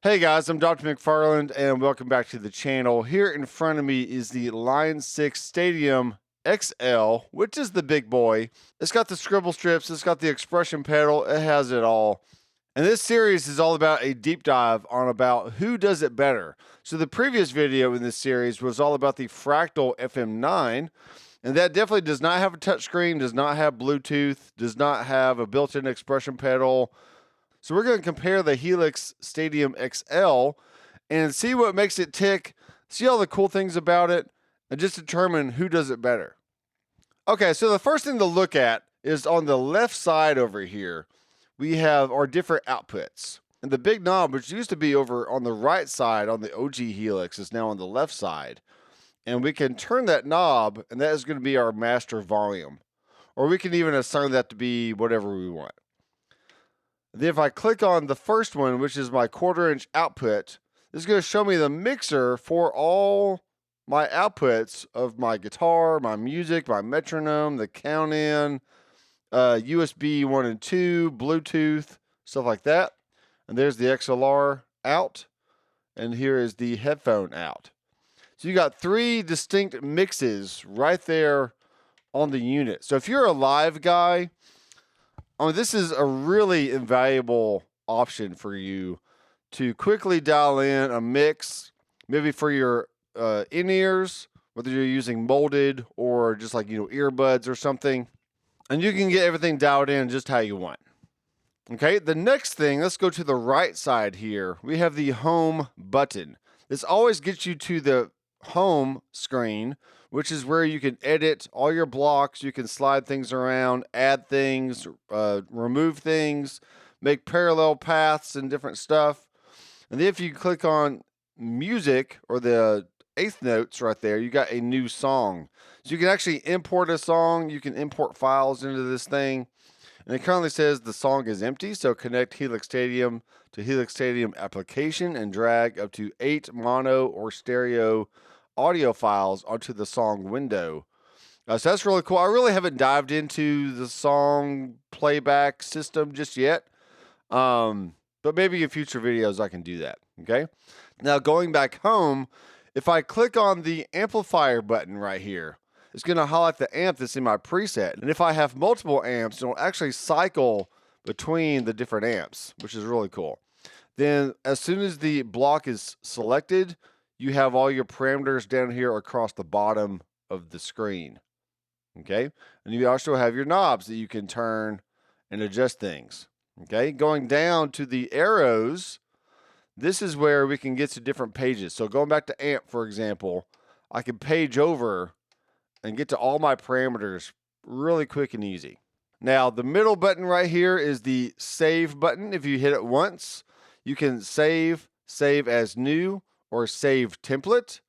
Hey guys, I'm Doctor McFarland and welcome back to the channel. Here in front of me is the Line 6 Stadium XL, which is the big boy. It's got the scribble strips, it's got the expression pedal, it has it all. And this series is all about a deep dive on about who does it better. So the previous video in this series was all about the Fractal FM9, and that definitely does not have a touchscreen, does not have Bluetooth, does not have a built-in expression pedal. So we're going to compare the Helix Stadium XL and see what makes it tick, see all the cool things about it, and just determine who does it better. Okay, so the first thing to look at is on the left side over here, we have our different outputs. And the big knob, which used to be over on the right side on the OG Helix, is now on the left side. And we can turn that knob, and that is going to be our master volume. Or we can even assign that to be whatever we want. Then if I click on the first one, which is my 1/4 inch output, this is going to show me the mixer for all my outputs of my guitar, my music, my metronome, the count in, USB 1 and 2, Bluetooth, stuff like that. And there's the XLR out, and here is the headphone out. So you got 3 distinct mixes right there on the unit. So if you're a live guy, this is a really invaluable option for you to quickly dial in a mix, maybe for your in-ears, whether you're using molded or just like, earbuds or something. And you can get everything dialed in just how you want. Okay, the next thing, let's go to the right side here. We have the home button. This always gets you to the home screen, which is where you can edit all your blocks. You can slide things around, add things, remove things, make parallel paths and different stuff. And then if you click on music or the 8th notes right there, you got a new song. So you can actually import a song. You can import files into this thing. And it currently says the song is empty. So connect Helix Stadium to Helix Stadium application and drag up to 8 mono or stereo audio files onto the song window. So that's really cool. I really haven't dived into the song playback system just yet. But maybe in future videos I can do that. Okay. Now going back home, if I click on the amplifier button right here, it's going to highlight the amp that's in my preset. And if I have multiple amps, it'll actually cycle between the different amps, which is really cool. Then as soon as the block is selected, you have all your parameters down here across the bottom of the screen. Okay. And you also have your knobs that you can turn and adjust things. Okay. Going down to the arrows, this is where we can get to different pages. So going back to amp, for example, I can page over and get to all my parameters really quick and easy. Now, the middle button right here is the save button. If you hit it once, you can save as new, or save template.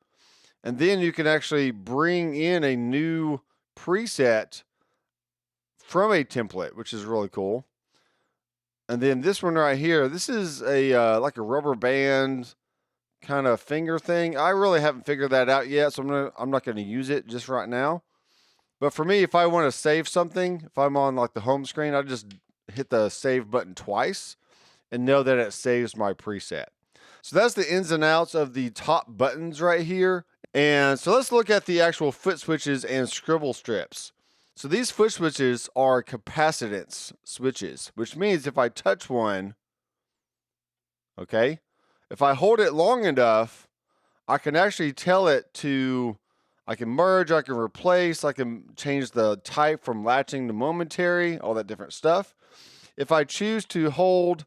And then you can actually bring in a new preset from a template, which is really cool. And then this one right here, this is a like a rubber band kind of finger thing. I really haven't figured that out yet, so I'm not going to use it just right now. But for me, if I want to save something, if I'm on like the home screen, I just hit the save button twice and know that it saves my preset. So that's the ins and outs of the top buttons right here. And so let's look at the actual foot switches and scribble strips. So these foot switches are capacitance switches, which means if I touch one, okay, if I hold it long enough, I can actually tell it to, I can merge, I can replace, I can change the type from latching to momentary, all that different stuff. If I choose to hold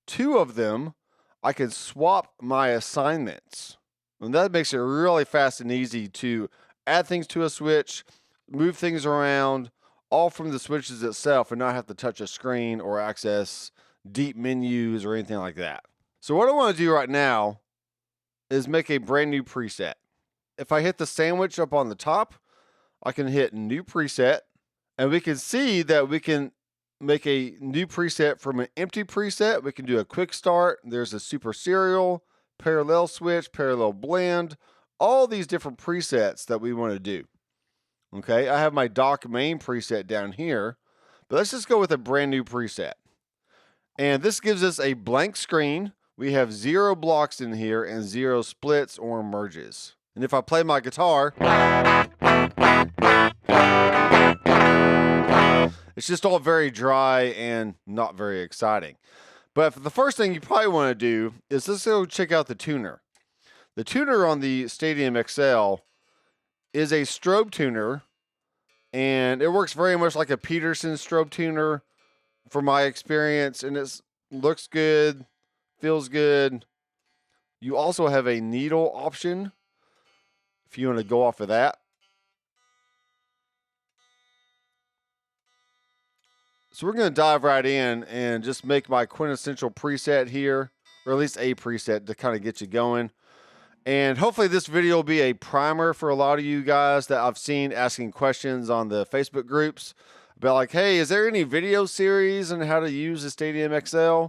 2 of them, I can swap my assignments. And that makes it really fast and easy to add things to a switch, move things around, all from the switches itself, and not have to touch a screen or access deep menus or anything like that. So what I want to do right now is make a brand new preset. If I hit the sandwich up on the top, I can hit new preset, and we can see that we can make a new preset from an empty preset. We can do a quick start. There's a super serial, parallel switch, parallel blend, all these different presets that we want to do. Okay, I have my dock main preset down here, but let's just go with a brand new preset. And this gives us a blank screen we have 0 blocks in here and 0 splits or merges. And if I play my guitar, it's just all very dry and not very exciting. But the first thing you probably want to do is let's go check out the tuner. The tuner on the Stadium XL is a strobe tuner, and it works very much like a Peterson strobe tuner from my experience, and it looks good, feels good. You also have a needle option if you want to go off of that. So we're going to dive right in and just make my quintessential preset here, or at least a preset to kind of get you going. And hopefully this video will be a primer for a lot of you guys that I've seen asking questions on the Facebook groups about like, hey, is there any video series on how to use the Stadium XL?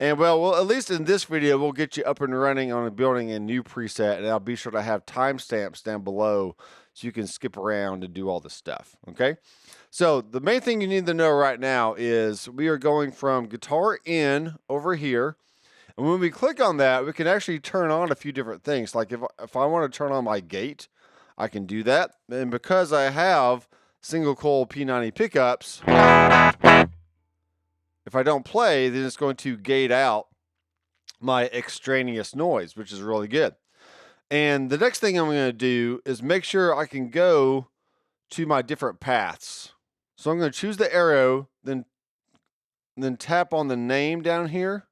And well, at least in this video, we'll get you up and running on building a new preset, and I'll be sure to have timestamps down below so you can skip around and do all this stuff, okay? So the main thing you need to know right now is we are going from guitar in over here, and when we click on that, we can actually turn on a few different things. Like if I want to turn on my gate, I can do that. And because I have single coil P90 pickups, if I don't play, then it's going to gate out my extraneous noise, which is really good. And the next thing I'm going to do is make sure I can go to my different paths. So I'm going to choose the arrow, then tap on the name down here.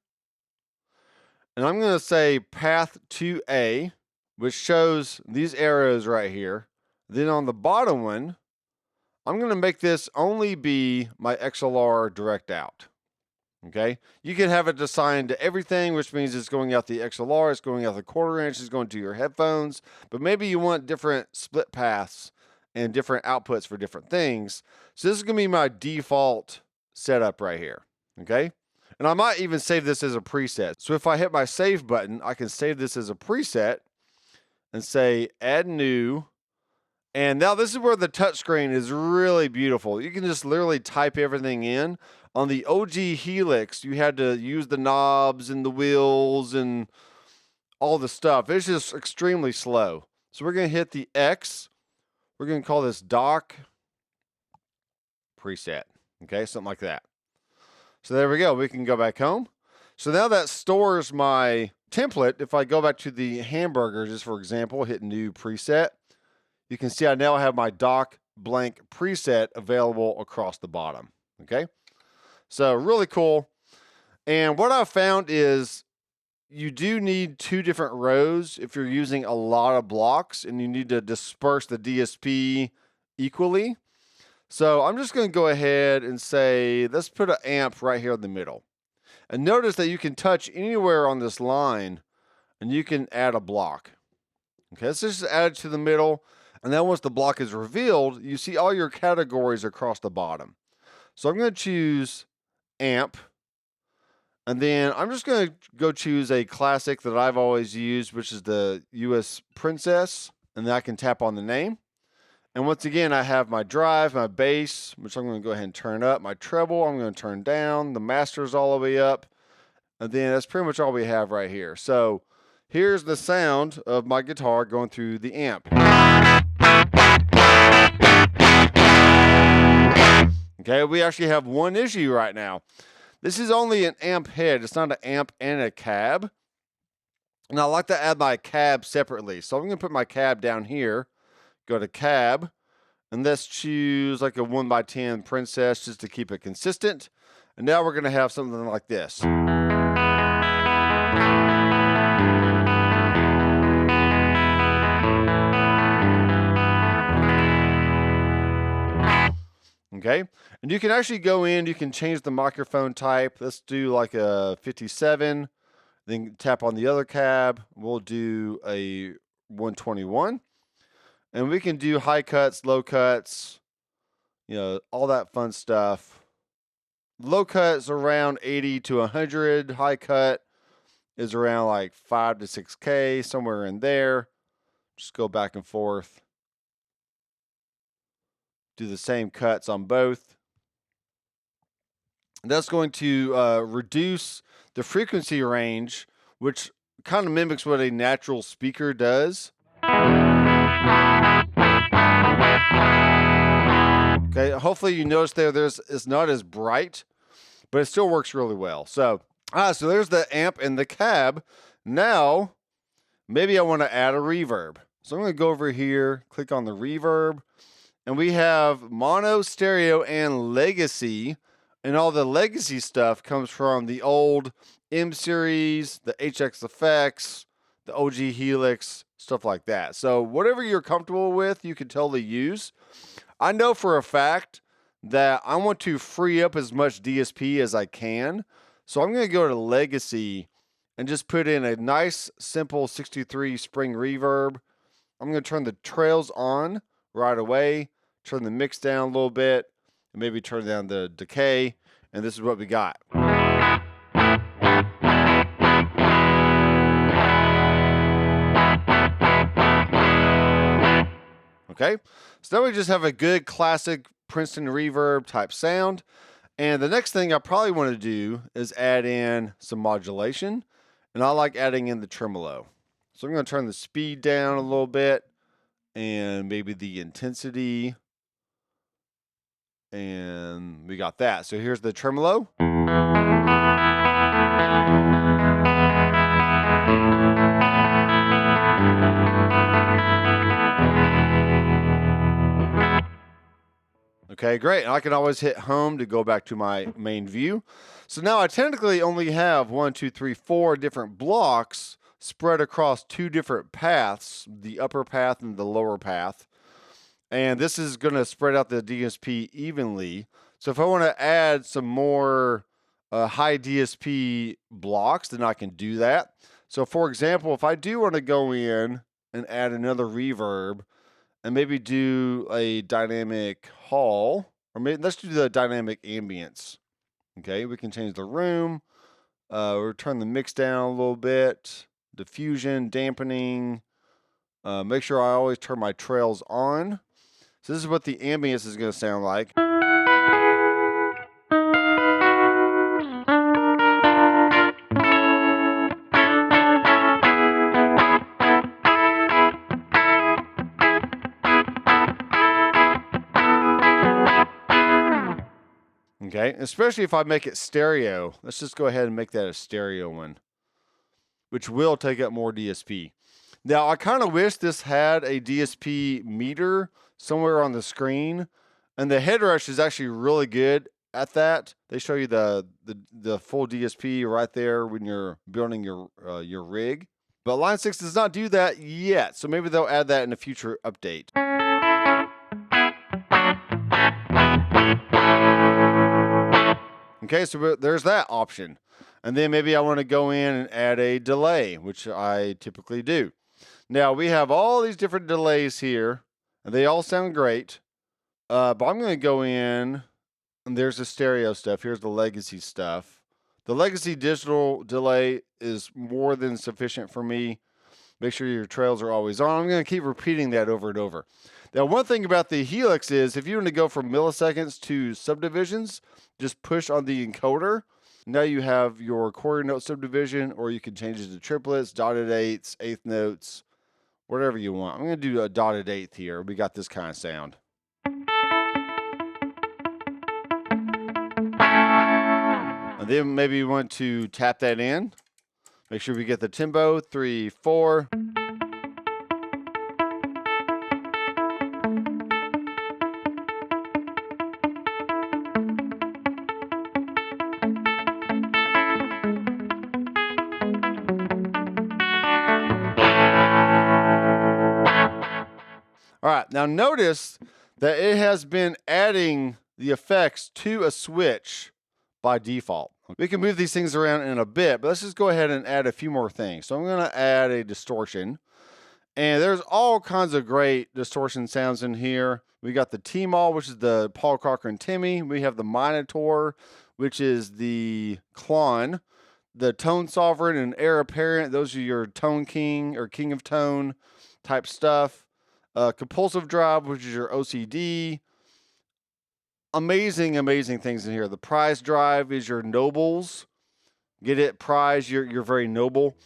And I'm going to say path 2A, which shows these arrows right here. Then on the bottom one, I'm going to make this only be my XLR direct out. Okay, you can have it assigned to everything, which means it's going out the XLR, it's going out the 1/4 inch, it's going to your headphones, but maybe you want different split paths and different outputs for different things. So this is going to be my default setup right here. Okay, and I might even save this as a preset. So if I hit my save button, I can save this as a preset and say add new. And now this is where the touchscreen is really beautiful. You can just literally type everything in. On the OG Helix, you had to use the knobs and the wheels and all the stuff. It's just extremely slow. So we're going to hit the X. We're going to call this dock preset. Okay, something like that. So there we go. We can go back home. So now that stores my template. If I go back to the hamburger, just for example, hit new preset, you can see I now have my dock blank preset available across the bottom. Okay. So really cool. And what I've found is you do need 2 different rows if you're using a lot of blocks and you need to disperse the DSP equally. So I'm just going to go ahead and say, let's put an amp right here in the middle. And notice that you can touch anywhere on this line and you can add a block. Okay, let's just add it to the middle. And then once the block is revealed, you see all your categories across the bottom. So I'm going to choose amp, and then I'm just going to go choose a classic that I've always used, which is the US Princess, and then I can tap on the name. And once again, I have my drive, my bass, which I'm going to go ahead and turn up, my treble I'm going to turn down, the master's all the way up, and then that's pretty much all we have right here. So here's the sound of my guitar going through the amp. Okay, we actually have one issue right now. This is only an amp head. It's not an amp and a cab. And I like to add my cab separately. So I'm going to put my cab down here. Go to cab. And let's choose like a 1x10 Princess just to keep it consistent. And now we're going to have something like this. Okay, and you can actually go in, you can change the microphone type. Let's do like a 57, then tap on the other cab. We'll do a 121, and we can do high cuts, low cuts, you know, all that fun stuff. Low cut's around 80 to 100. High cut is around like 5 to 6K, somewhere in there. Just go back and forth. Do the same cuts on both. And that's going to reduce the frequency range which kind of mimics what a natural speaker does. Okay, hopefully you notice it's not as bright, but it still works really well. So there's the amp and the cab. Now, maybe I want to add a reverb. So I'm going to go over here, click on the reverb, and we have mono, stereo, and legacy. And all the legacy stuff comes from the old M series, the HX effects, the OG Helix, stuff like that. So whatever you're comfortable with, you can totally use. I know for a fact that I want to free up as much DSP as I can. So I'm going to go to legacy and just put in a nice, simple 63 spring reverb. I'm going to turn the trails on right away, turn the mix down a little bit, and maybe turn down the decay. And this is what we got. Okay, so now we just have a good classic Princeton reverb type sound. And the next thing I probably want to do is add in some modulation. And I like adding in the tremolo. So I'm going to turn the speed down a little bit and maybe the intensity. And we got that. So here's the tremolo. Okay, great. And I can always hit home to go back to my main view. So now I technically only have 4 different blocks spread across 2 different paths, the upper path and the lower path. And this is going to spread out the DSP evenly. So if I want to add some more high DSP blocks, then I can do that. So for example, if I do want to go in and add another reverb and maybe do a dynamic hall, or maybe let's do the dynamic ambience. Okay, we can change the room, or turn the mix down a little bit, diffusion, dampening. Make sure I always turn my trails on. So this is what the ambience is going to sound like. Okay, especially if I make it stereo. Let's just go ahead and make that a stereo one, which will take up more DSP. Now, I kind of wish this had a DSP meter somewhere on the screen, and the headrush is actually really good at that. They show you the full DSP right there when you're building your rig. But Line 6 does not do that yet, so maybe they'll add that in a future update. Okay, so there's that option. And then maybe I want to go in and add a delay, which I typically do. Now, we have all these different delays here, and they all sound great. But I'm going to go in, and there's the stereo stuff. Here's the legacy stuff. The legacy digital delay is more than sufficient for me. Make sure your trails are always on. I'm going to keep repeating that over and over. Now, one thing about the Helix is if you want to go from milliseconds to subdivisions, just push on the encoder. Now you have your quarter note subdivision, or you can change it to triplets, dotted eighths, eighth notes, whatever you want. I'm going to do a dotted eighth here. We got this kind of sound. And then maybe you want to tap that in. Make sure we get the tempo, 3, 4. All right, now notice that it has been adding the effects to a switch by default. We can move these things around in a bit, but let's just go ahead and add a few more things. So I'm going to add a distortion. And there's all kinds of great distortion sounds in here. We got the T-Mall, which is the Paul Crocker and Timmy. We have the Minotaur, which is the Klon. The Tone Sovereign and Heir Apparent, those are your Tone King or King of Tone type stuff. Compulsive Drive, which is your OCD. Amazing, amazing things in here. The Prize Drive is your Nobles. Get it? Prize, you're very noble.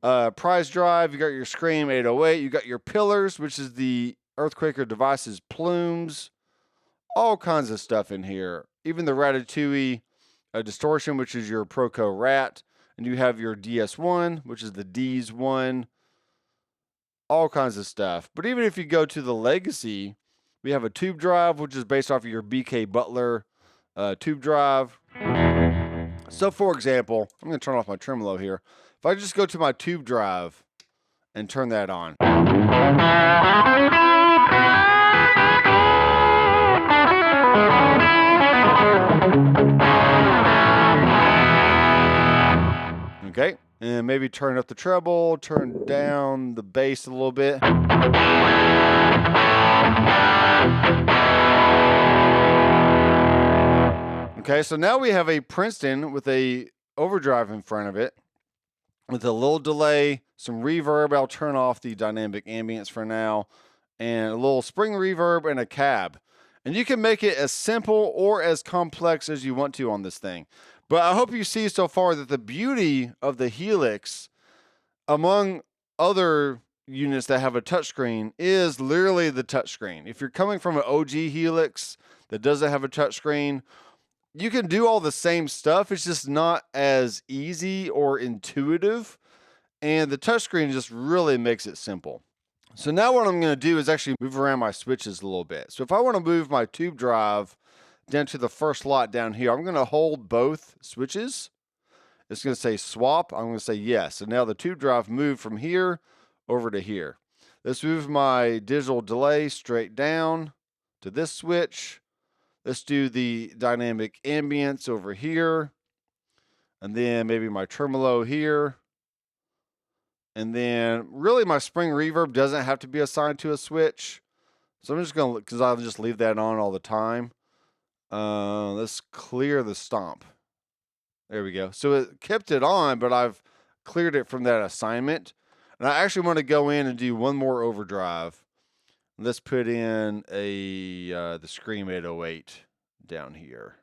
Prize drive, you got your Scream 808, you got your pillars, which is the Earthquaker Devices plumes, all kinds of stuff in here. Even the Ratatouille Distortion, which is your Proco Rat, and you have your DS1, which is the D's one, all kinds of stuff. But even if you go to the Legacy, we have a tube drive, which is based off of your BK Butler tube drive. So for example, I'm going to turn off my tremolo here. If I just go to my tube drive and turn that on. Okay, and maybe turn up the treble, turn down the bass a little bit. Okay, so now we have a Princeton with a overdrive in front of it with a little delay, some reverb. I'll turn off the dynamic ambience for now, and a little spring reverb and a cab. And you can make it as simple or as complex as you want to on this thing. But I hope you see so far that the beauty of the Helix, among other units that have a touchscreen, is literally the touchscreen. If you're coming from an OG Helix that doesn't have a touchscreen, you can do all the same stuff. It's just not as easy or intuitive. And the touchscreen just really makes it simple. So now what I'm going to do is actually move around my switches a little bit. So if I want to move my tube drive down to the first slot down here, I'm going to hold both switches. It's going to say swap. I'm going to say yes. And now the tube drive moved from here over to here. Let's move my digital delay straight down to this switch. Let's do the dynamic ambience over here. And then maybe my tremolo here. And then really my spring reverb doesn't have to be assigned to a switch. So I'm just going to, because I'll just leave that on all the time. Let's clear the stomp. There we go. So it kept it on, but I've cleared it from that assignment. And I actually want to go in and do one more overdrive. Let's put in the Scream 808 down here.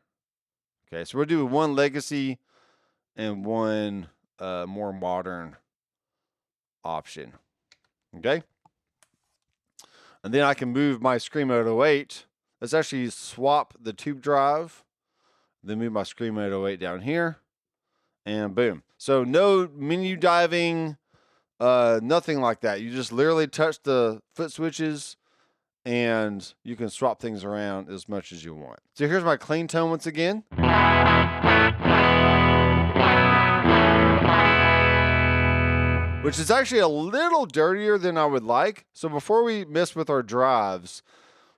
Okay, so we'll do one Legacy and one more modern option. Okay. And then I can move my Scream 808. Let's actually swap the tube drive. Then move my Scream 808 down here. And boom. So no menu diving, nothing like that. You just literally touch the foot switches and you can swap things around as much as you want. So here's my clean tone once again. Which is actually a little dirtier than I would like. So before we mess with our drives,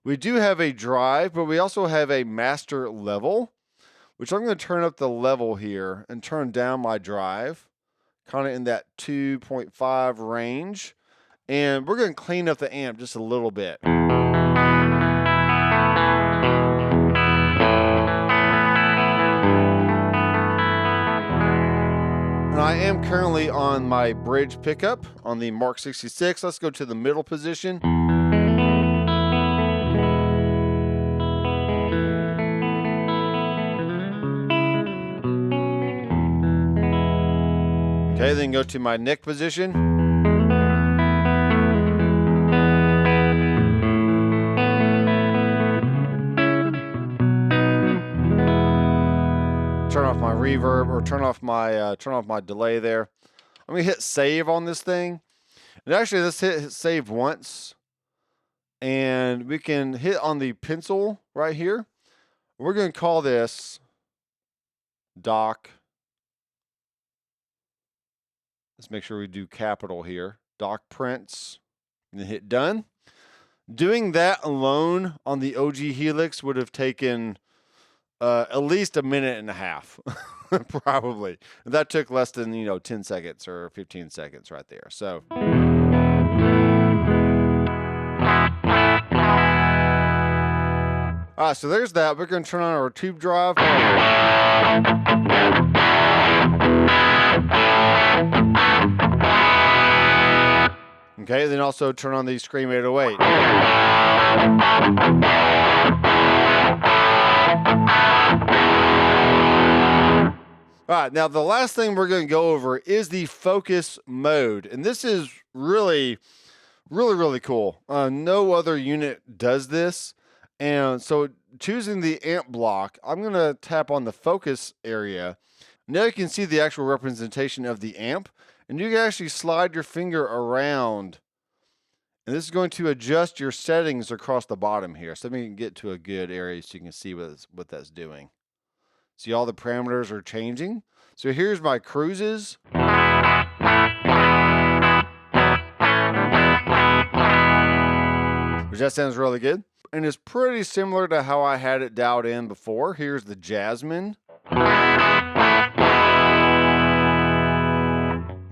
we do have a drive, but we also have a master level, which I'm going to turn up the level here and turn down my drive, kind of in that 2.5 range. And we're going to clean up the amp just a little bit. And I am currently on my bridge pickup on the Mark 66. Let's go to the middle position. Okay, then go to my neck position. Turn off my reverb, or turn off my delay there. I'm gonna hit save on this thing. And actually let's hit save once. And we can hit on the pencil right here. We're gonna call this Doc. Let's make sure we do capital here. Doc Prince. And then hit done. Doing that alone on the OG Helix would have taken at least a minute and a half, probably. And that took less than 10 seconds or 15 seconds right there. So. All right, so there's that. We're going to turn on our tube drive. Okay, then also turn on the Scream 808. All right, now the last thing we're going to go over is the focus mode. And this is really cool. No other unit does this. And so choosing the amp block, I'm going to tap on the focus area. Now you can see the actual representation of the amp, and you can actually slide your finger around. And this is going to adjust your settings across the bottom here. So let me get to a good area so you can see what that's doing. See, all the parameters are changing. So here's my cruises. Which that sounds really good. And it's pretty similar to how I had it dialed in before. Here's the Jasmine.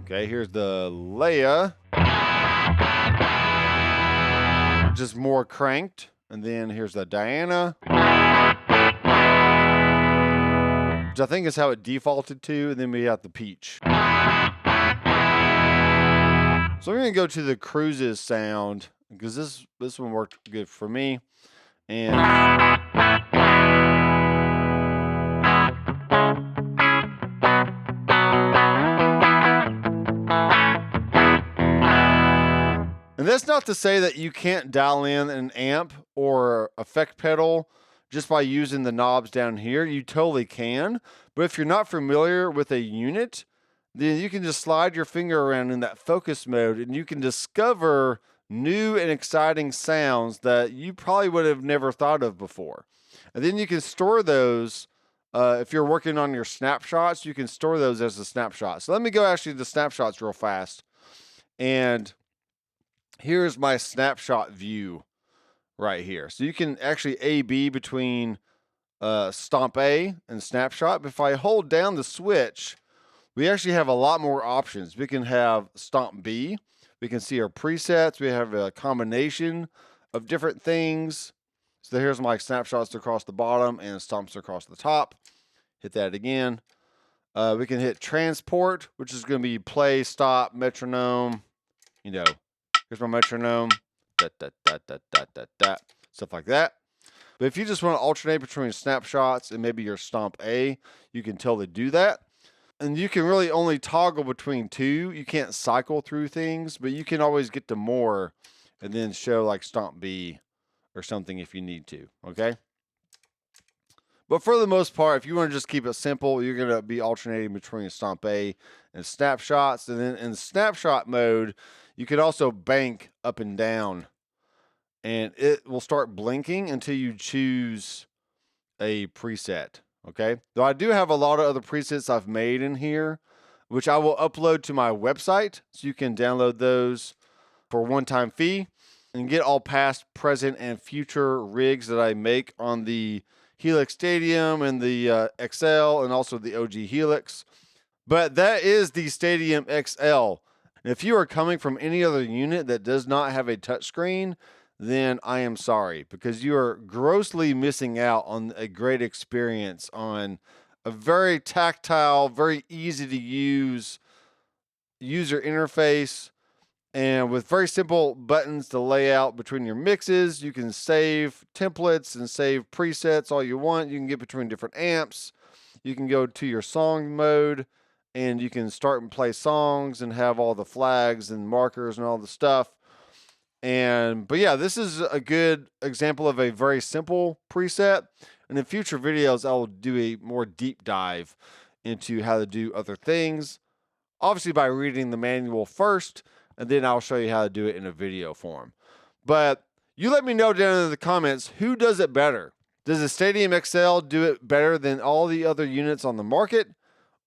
Okay, here's the Leia. Just more cranked. And then here's the Diana. Which I think is how it defaulted to. And then we got the Peach. So I'm going to go to the Cruises sound, because this one worked good for me. And that's not to say that you can't dial in an amp or effect pedal just by using the knobs down here. You totally can. But if you're not familiar with a unit, then you can just slide your finger around in that focus mode and you can discover new and exciting sounds that you probably would have never thought of before. And then you can store those. If you're working on your snapshots, you can store those as a snapshot. So let me go actually to the snapshots real fast. And here's my snapshot view right here. So you can actually A/B between stomp A and snapshot. But if I hold down the switch, we actually have a lot more options. We can have stomp B. We can see our presets. We have a combination of different things. So here's my snapshots across the bottom and stomps across the top. Hit that again. We can hit transport, which is going to be play, stop, metronome. You know, here's my metronome. Stuff like that. But if you just want to alternate between snapshots and maybe your stomp A, you can totally do that. And you can really only toggle between two. You can't cycle through things, but you can always get to more and then show like stomp B or something if you need to, okay? But for the most part, if you want to just keep it simple, you're going to be alternating between stomp A and snapshots. And then in snapshot mode, you can also bank up and down. And it will start blinking until you choose a preset. Okay, though I do have a lot of other presets I've made in here, which I will upload to my website, so you can download those for a one-time fee and get all past, present, and future rigs that I make on the Helix Stadium and the XL and also the OG Helix. But that is the Stadium XL. And if you are coming from any other unit that does not have a touchscreen, then I am sorry, because you are grossly missing out on a great experience on a very tactile, very easy to use user interface, and with very simple buttons to lay out between your mixes. You can save templates and save presets all you want. You can get between different amps. You can go to your song mode and you can start and play songs and have all the flags and markers and all the stuff. But yeah, this is a good example of a very simple preset. And in future videos, I'll do a more deep dive into how to do other things. Obviously by reading the manual first, and then I'll show you how to do it in a video form. But you let me know down in the comments, who does it better? Does the Stadium XL do it better than all the other units on the market?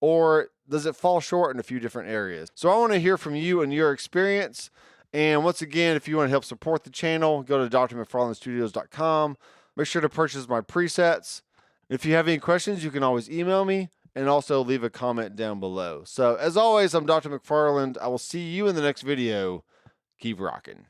Or does it fall short in a few different areas? So I want to hear from you and your experience. And once again, if you want to help support the channel, go to drmcfarlandstudios.com. Make sure to purchase my presets. If you have any questions, you can always email me and also leave a comment down below. So as always, I'm Dr. McFarland. I will see you in the next video. Keep rocking.